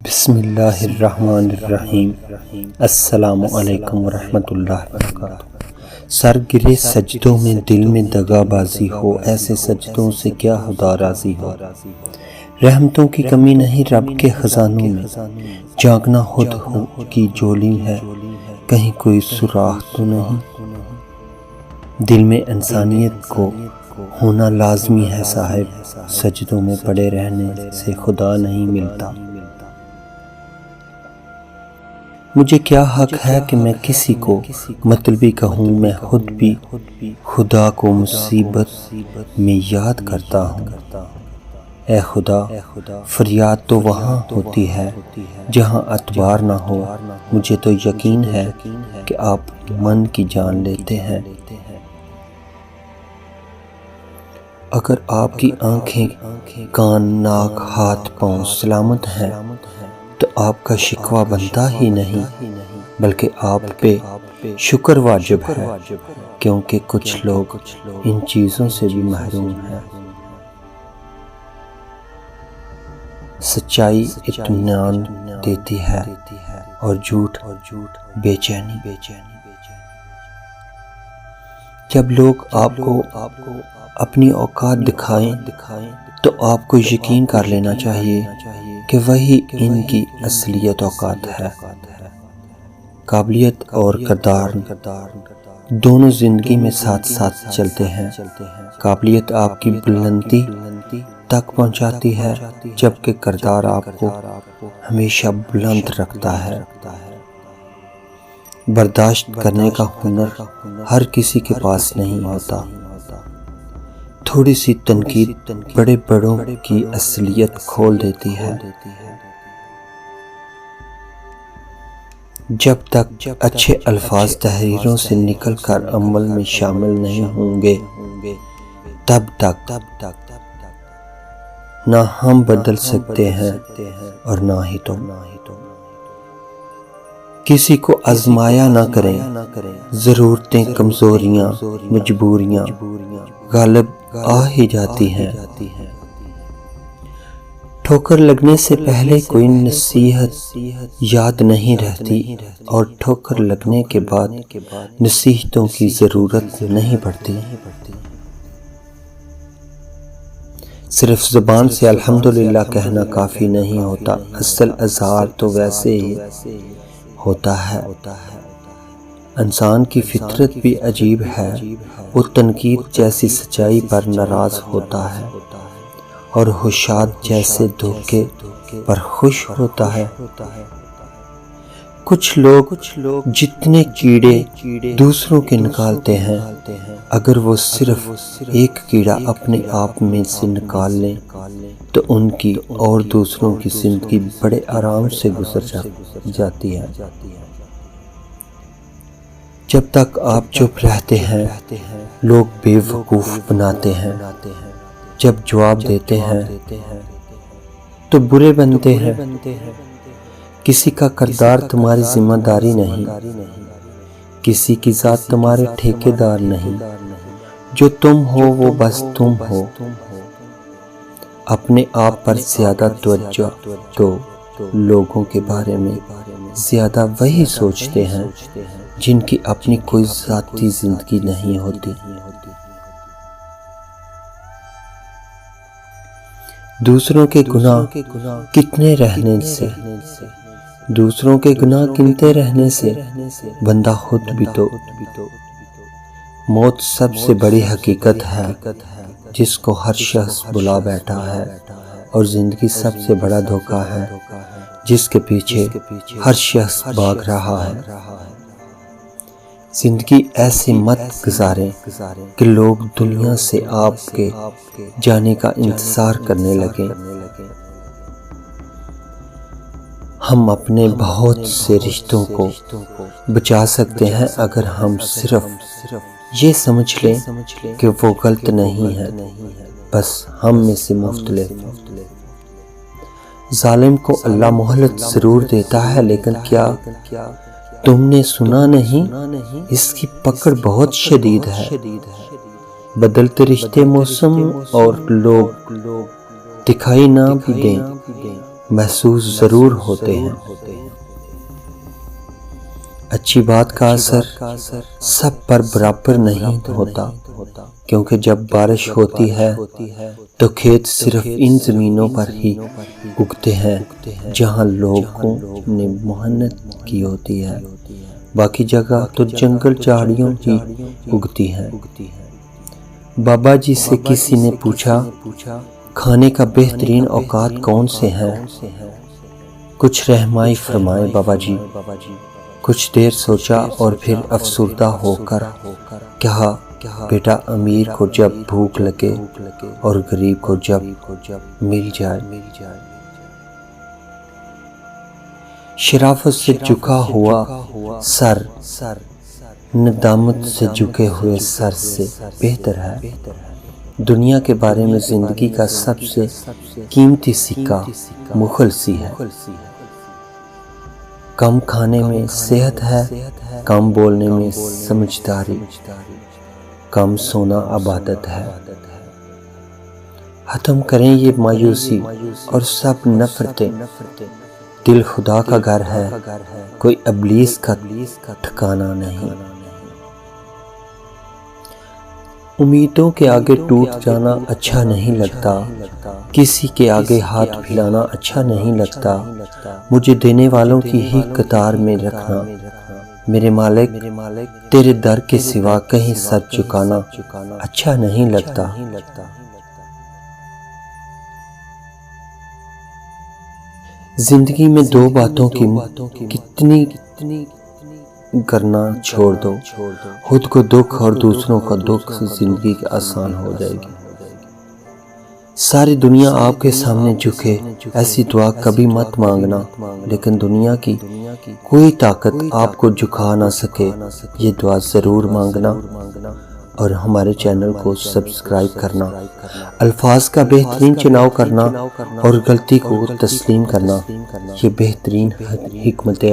بسم اللہ الرحمن الرحیم۔ السلام علیکم ورحمۃ اللہ وبرکاتہ۔ سر گرے سجدوں میں دل میں دغا بازی ہو، ایسے سجدوں سے کیا خدا راضی ہو۔ رحمتوں کی کمی نہیں رب کے خزانوں میں، جاگنا خود ہو کی جولی ہے، کہیں کوئی سوراخ تو نہیں۔ دل میں انسانیت کو ہونا لازمی ہے صاحب، سجدوں میں پڑے رہنے سے خدا نہیں ملتا۔ مجھے کیا حق ہے کہ میں کسی کو مطلبی کہوں، میں خود بھی خدا کو مصیبت میں یاد کرتا ہوں۔ اے خدا، فریاد تو وہاں ہوتی ہے جہاں اعتبار نہ ہو، مجھے تو یقین ہے کہ آپ من کی جان لیتے ہیں۔ اگر آپ کی آنکھیں، کان، ناک، ہاتھ، پاؤں سلامت ہیں تو آپ کا شکوہ بنتا ہی نہیں، بلکہ آپ پہ شکر واجب ہے، کیونکہ کچھ لوگ ان چیزوں سے بھی محروم ہیں۔ سچائی اطمینان دیتی ہے اور جھوٹ بے چینی۔ جب لوگ آپ کو اپنی اوقات دکھائیں تو آپ کو یقین کر لینا چاہیے کہ وہی ان کی اصلیت اوقات ہے۔ قابلیت اور کردار دونوں زندگی میں ساتھ ساتھ چلتے ہیں۔ قابلیت آپ کی بلندی تک پہنچاتی ہے، جبکہ کردار آپ کو ہمیشہ بلند رکھتا ہے۔ برداشت کرنے کا ہنر ہر کسی کے پاس نہیں ہوتا۔ تھوڑی سی تنقید بڑے بڑوں کی اصلیت کھول دیتی ہے۔ جب تک اچھے الفاظ تحریروں سے نکل کر عمل میں شامل نہیں ہوں گے، تب تک نہ ہم بدل سکتے ہیں اور نہ ہی تم۔ کسی کو آزمایا نہ کریں، ضرورتیں، کمزوریاں، مجبوریاں غالب آ ہی جاتی ہیں۔ ٹھوکر لگنے سے پہلے کوئی نصیحت یاد نہیں رہتی، اور ٹھوکر لگنے کے بعد نصیحتوں کی ضرورت نہیں پڑتی۔ صرف زبان سے الحمدللہ کہنا کافی نہیں ہوتا، اصل اظہار تو ویسے ہی ہوتا ہے۔ انسان کی فطرت بھی عجیب ہے، وہ تنقید جیسی سچائی پر ناراض ہوتا ہے اور حشاد جیسے دھوکے پر خوش ہوتا ہے۔ کچھ لوگ جتنے کیڑے دوسروں کے نکالتے ہیں، اگر وہ صرف ایک کیڑا اپنے آپ میں سے نکال لیں تو ان کی اور دوسروں کی زندگی بڑے آرام سے گزر جاتی ہے۔ جب تک آپ چپ رہتے ہیں، لوگ بے وقوف بناتے ہیں، جب جواب دیتے ہیں تو برے بنتے ہیں۔ کسی کا کردار تمہاری ذمہ داری نہیں، کسی کی ذات تمہارے ٹھیکے دار نہیں، جو تم ہو وہ بس تم ہو۔ اپنے آپ پر زیادہ توجہ تو لوگوں کے بارے میں زیادہ وہی سوچتے ہیں جن کی اپنی کوئی ذاتی زندگی نہیں ہوتی۔ دوسروں کے گناہ کتنے رہنے سے، دوسروں کے گناہ گنتے رہنے سے بندہ خود بھی تو۔ موت سب سے بڑی حقیقت ہے جس کو ہر شخص بلا بیٹھا ہے، اور زندگی سب سے بڑا دھوکہ ہے جس کے پیچھے ہر شخص بھاگ رہا ہے۔ زندگی ایسے مت گزاریں کہ لوگ دنیا سے آپ کے جانے کا انتظار کرنے لگیں۔ ہم اپنے بہت سے رشتوں کو بچا سکتے ہیں اگر ہم صرف یہ سمجھ لیں کہ وہ غلط نہیں ہے، بس ہم میں سے مختلف۔ ظالم کو اللہ مہلت ضرور دیتا ہے، لیکن کیا تم نے سنا نہیں، اس کی پکڑ بہت شدید ہے۔ بدلتے رشتے، موسم اور لوگ دکھائی نہ بھی دیں، محسوس ضرور ہوتے ہیں۔ اچھی بات کا اثر سب پر برابر نہیں ہوتا، کیونکہ جب بارش ہوتی ہے تو کھیت صرف ان زمینوں پر ہی اگتے ہیں جہاں لوگوں نے محنت کی ہوتی ہے، باقی جگہ تو جنگل جھاڑیوں ہی اگتی ہیں۔ بابا جی سے کسی نے پوچھا، کھانے کا بہترین اوقات کون سے ہیں؟ کچھ رہنمائی فرمائے بابا جی۔ کچھ دیر سوچا اور پھر افسردہ ہو کر کہا، بیٹا، امیر کو جب بھوک لگے اور غریب کو جب مل جائے۔ شرافت سے جھکا ہوا سر ندامت سے جھکے ہوئے سر سے بہتر ہے۔ دنیا کے بارے میں زندگی کا سب سے قیمتی سکہ مخلصی ہے۔ کم کھانے میں صحت ہے، کم بولنے میں سمجھداری، کم سونا عبادت ہے۔ ختم کریں یہ مایوسی اور سب نفرتیں، دل خدا کا گھر ہے، کوئی ابلیس کا ٹھکانہ نہیں۔ امیدوں کے آگے ٹوٹ جانا اچھا نہیں لگتا، کسی کے آگے ہاتھ پھیلانا اچھا نہیں لگتا، مجھے دینے والوں کی ہی قطار میں رکھنا، میرے مالک تیرے در کے سوا کہیں سر جھکانا اچھا نہیں لگتا۔ زندگی میں دو باتوں کی کتنی کرنا چھوڑ دو، خود کو دکھ اور دوسروں کا دکھ، زندگی آسان ہو جائے گی۔ ساری دنیا آپ کے سامنے جھکے ایسی دعا کبھی مت مانگنا، لیکن دنیا کی کوئی طاقت آپ کو جھکا نہ سکے یہ دعا ضرور مانگنا، اور ہمارے چینل کو سبسکرائب کرنا، الفاظ کا بہترین چناؤ کرنا اور غلطی کو تسلیم کرنا، یہ بہترین حکمت